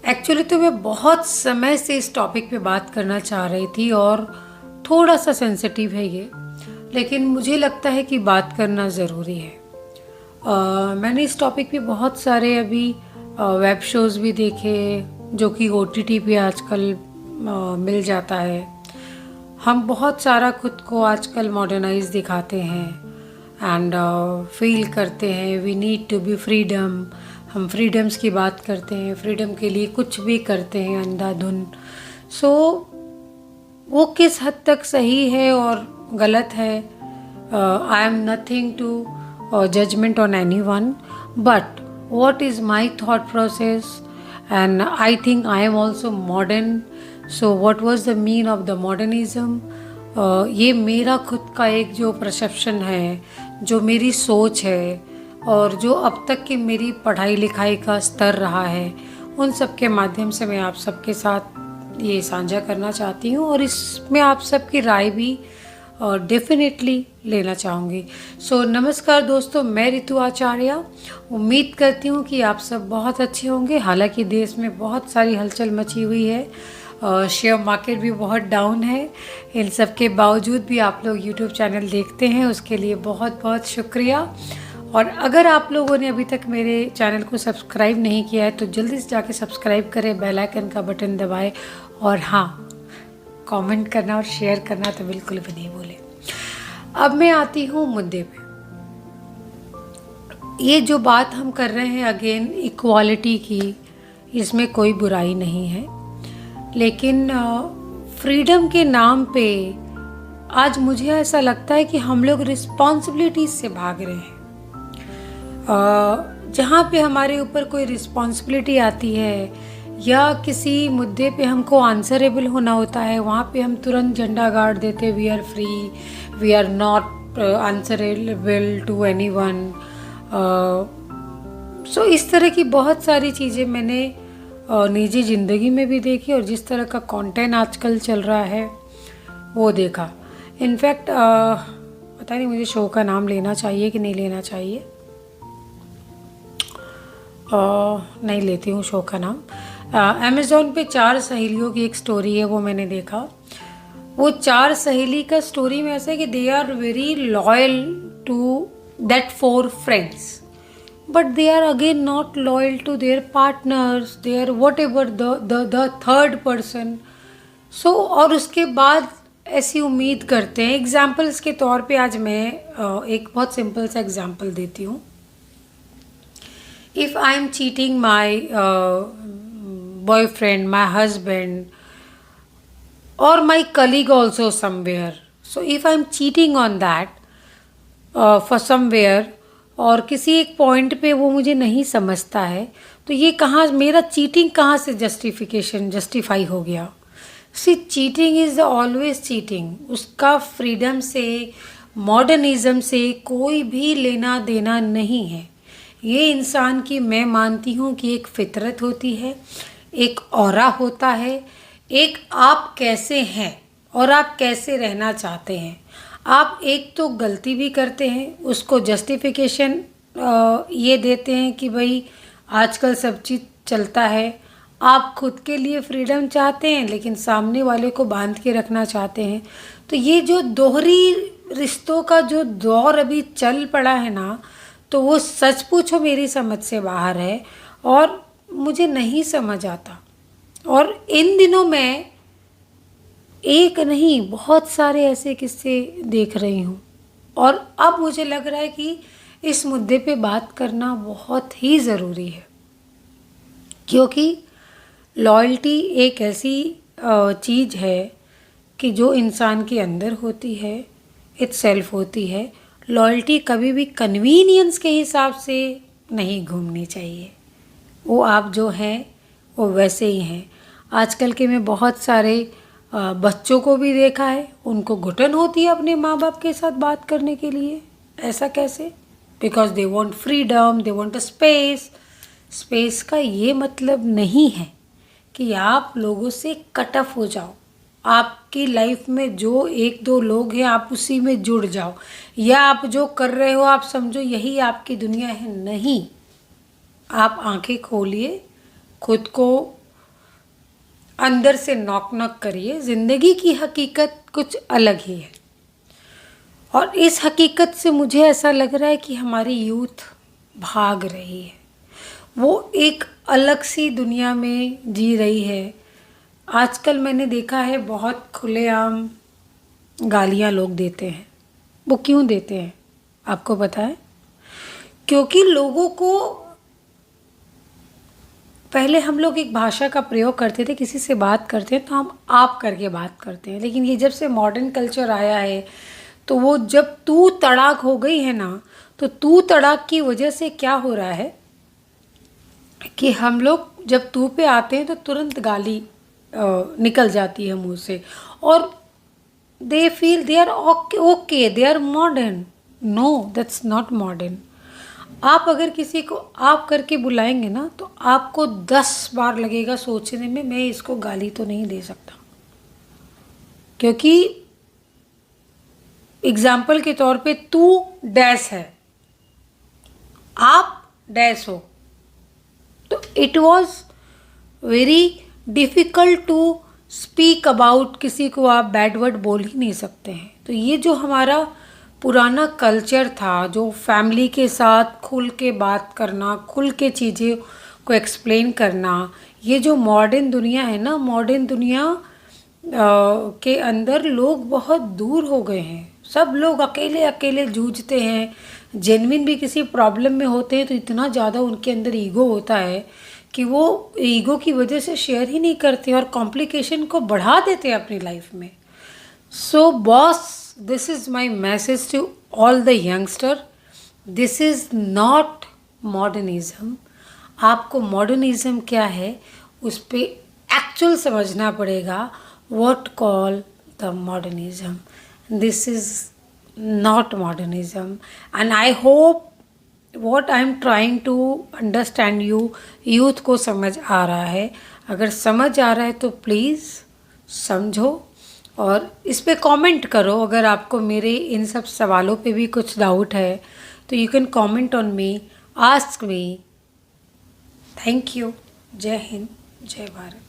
Actually तो मैं बहुत समय से इस टॉपिक पे बात करना चाह रही थी और थोड़ा सा सेंसिटिव है ये, लेकिन मुझे लगता है कि बात करना ज़रूरी है। मैंने इस टॉपिक पे बहुत सारे अभी वेब शोज़ भी देखे जो कि OTT पे आजकल मिल जाता है। हम बहुत सारा खुद को आजकल मॉडर्नाइज दिखाते हैं एंड फील करते हैं we need to be freedom. हम फ्रीडम्स की बात करते हैं, फ्रीडम के लिए कुछ भी करते हैं अंधाधुन। सो वो किस हद तक सही है और गलत है, I am nothing to judgement on any one, but what is my thought process and I think I am also modern. So what was the mean of the modernism, ये मेरा खुद का एक जो परसेप्शन है, जो मेरी सोच है और जो अब तक की मेरी पढ़ाई लिखाई का स्तर रहा है, उन सब के माध्यम से मैं आप सबके साथ ये साझा करना चाहती हूँ और इसमें आप सबकी राय भी डेफिनेटली लेना चाहूँगी। सो नमस्कार दोस्तों, मैं ऋतु आचार्य। उम्मीद करती हूँ कि आप सब बहुत अच्छे होंगे। हालांकि देश में बहुत सारी हलचल मची हुई है, शेयर मार्केट भी बहुत डाउन है। इन सब के बावजूद भी आप लोग यूट्यूब चैनल देखते हैं, उसके लिए बहुत बहुत शुक्रिया। और अगर आप लोगों ने अभी तक मेरे चैनल को सब्सक्राइब नहीं किया है तो जल्दी से जाके सब्सक्राइब करें, बेल आइकन का बटन दबाएं और हाँ, कमेंट करना और शेयर करना तो बिल्कुल भी नहीं भूलें। अब मैं आती हूँ मुद्दे पे। ये जो बात हम कर रहे हैं अगेन इक्वालिटी की, इसमें कोई बुराई नहीं है, लेकिन फ्रीडम के नाम पे आज मुझे ऐसा लगता है कि हम लोग रिस्पॉन्सिबिलिटीज से भाग रहे हैं। जहाँ पे हमारे ऊपर कोई रिस्पॉन्सिबिलिटी आती है या किसी मुद्दे पे हमको आंसरेबल होना होता है, वहाँ पे हम तुरंत झंडा गाड़ देते, we are free, we are not answerable to anyone. So इस तरह की बहुत सारी चीज़ें मैंने निजी ज़िंदगी में भी देखी और जिस तरह का कंटेंट आजकल चल रहा है वो देखा। इनफैक्ट पता नहीं मुझे शो का नाम लेना चाहिए कि नहीं लेना चाहिए, नहीं लेती हूँ शो का नाम। अमेज़ॉन पे 4 सहेलियों की एक स्टोरी है, वो मैंने देखा। वो 4 सहेली का स्टोरी में ऐसा है कि they are very loyal to that 4 friends, but they are again not loyal to their partners, they are whatever the third person. So और उसके बाद ऐसी उम्मीद करते हैं। एग्जाम्पल्स के तौर पे आज मैं एक बहुत सिंपल सा एग्जाम्पल देती हूँ। If I am cheating my boyfriend, my husband, or my colleague also somewhere, so if I am cheating on that for somewhere, और किसी एक पॉइंट पे वो मुझे नहीं समझता है, तो ये कहाँ मेरा चीटिंग कहाँ से जस्टिफाई हो गया। सी चीटिंग इज़ ऑलवेज चीटिंग। उसका फ्रीडम से, मॉडर्निज़म से कोई भी लेना देना नहीं है। ये इंसान की, मैं मानती हूँ कि एक फितरत होती है, एक ऑरा होता है, एक आप कैसे हैं और आप कैसे रहना चाहते हैं। आप एक तो गलती भी करते हैं, उसको जस्टिफिकेशन ये देते हैं कि भाई आजकल सब चीज़ चलता है। आप खुद के लिए फ्रीडम चाहते हैं लेकिन सामने वाले को बांध के रखना चाहते हैं। तो ये जो दोहरी रिश्तों का जो दौर अभी चल पड़ा है ना, तो वो सच पूछो मेरी समझ से बाहर है और मुझे नहीं समझ आता। और इन दिनों मैं एक नहीं बहुत सारे ऐसे किस्से देख रही हूँ और अब मुझे लग रहा है कि इस मुद्दे पे बात करना बहुत ही ज़रूरी है, क्योंकि लॉयल्टी एक ऐसी चीज़ है कि जो इंसान के अंदर होती है, इटसेल्फ होती है। लॉयल्टी कभी भी कन्वीनियंस के हिसाब से नहीं घूमनी चाहिए। वो आप जो हैं वो वैसे ही हैं। आजकल के मैं बहुत सारे बच्चों को भी देखा है, उनको घुटन होती है अपने माँ बाप के साथ बात करने के लिए। ऐसा कैसे? Because they want freedom, they want a space. Space का ये मतलब नहीं है कि आप लोगों से कट ऑफ हो जाओ। आपकी लाइफ में जो 1-2 लोग हैं आप उसी में जुड़ जाओ, या आप जो कर रहे हो आप समझो यही आपकी दुनिया है। नहीं, आप आंखें खोलिए, खुद को अंदर से नॉक नॉक करिए। ज़िंदगी की हकीकत कुछ अलग ही है, और इस हकीकत से मुझे ऐसा लग रहा है कि हमारी यूथ भाग रही है। वो एक अलग सी दुनिया में जी रही है। आजकल मैंने देखा है बहुत खुलेआम गालियाँ लोग देते हैं। वो क्यों देते हैं आपको पता है? क्योंकि लोगों को, पहले हम लोग एक भाषा का प्रयोग करते थे, किसी से बात करते हैं तो हम आप करके बात करते हैं, लेकिन ये जब से मॉडर्न कल्चर आया है तो वो जब तू तड़ाक हो गई है ना, तो तू तड़ाक की वजह से क्या हो रहा है कि हम लोग जब तू पे आते हैं तो तुरंत गाली निकल जाती है मुंह से, और they feel they are okay, they are modern. No, that's not modern. आप अगर किसी को आप करके बुलाएंगे ना, तो आपको 10 बार लगेगा सोचने में, मैं इसको गाली तो नहीं दे सकता। क्योंकि एग्जाम्पल के तौर पे तू डैश है, आप डैश हो, तो it was very difficult to speak about. किसी को आप बैड वर्ड बोल ही नहीं सकते हैं। तो ये जो हमारा पुराना कल्चर था, जो फैमिली के साथ खुल के बात करना, खुल के चीज़ें को एक्सप्लेन करना, ये जो मॉडर्न दुनिया है ना, मॉडर्न दुनिया के अंदर लोग बहुत दूर हो गए हैं। सब लोग अकेले अकेले जूझते हैं। जेन्युइन भी किसी प्रॉब्लम में होते हैं तो इतना ज़्यादा उनके अंदर ईगो होता है कि वो ईगो की वजह से शेयर ही नहीं करते और कॉम्प्लिकेशन को बढ़ा देते हैं अपनी लाइफ में। So boss, this is my message to all the youngster, this is not modernism. आपको मॉडर्निज्म क्या है उस पर एक्चुअल समझना पड़ेगा। what call the modernism, this is not modernism, and I hope what I am trying to understand you, youth को समझ आ रहा है। अगर समझ आ रहा है तो प्लीज़ समझो और इस पे कमेंट करो। अगर आपको मेरे इन सब सवालों पे भी कुछ डाउट है तो you can comment on me, ask me. Thank you. जय हिंद, जय भारत।